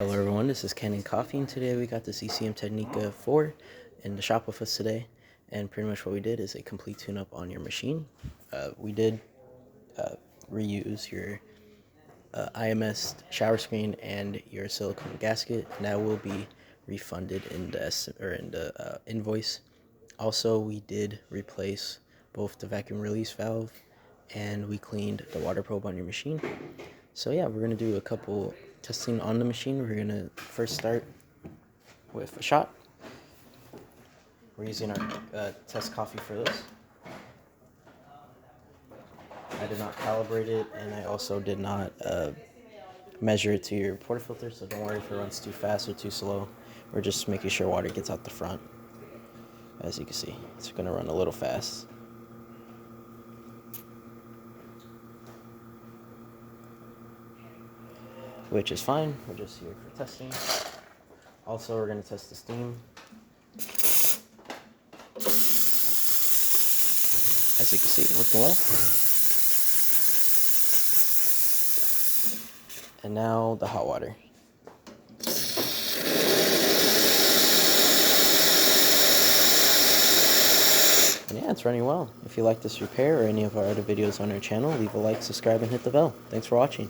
Hello everyone, this is Kanen Coffee, and today we got this ECM Technika 4 in the shop with us today. And pretty much what we did is a complete tune-up on your machine. We did reuse your IMS shower screen and your silicone gasket, and that will be refunded in the invoice. Also, we did replace both the vacuum release valve and we cleaned the water probe on your machine. So yeah, we're gonna do a couple testing on the machine. We're gonna first start with a shot. We're using our test coffee for this. I did not calibrate it, and I also did not measure it to your portafilter, so don't worry if it runs too fast or too slow. We're just making sure water gets out the front. As you can see, it's gonna run a little fast. Which is fine, we're just here for testing. Also, we're gonna test the steam. As you can see, working well. And now the hot water. And yeah, it's running well. If you like this repair or any of our other videos on our channel, leave a like, subscribe, and hit the bell. Thanks for watching.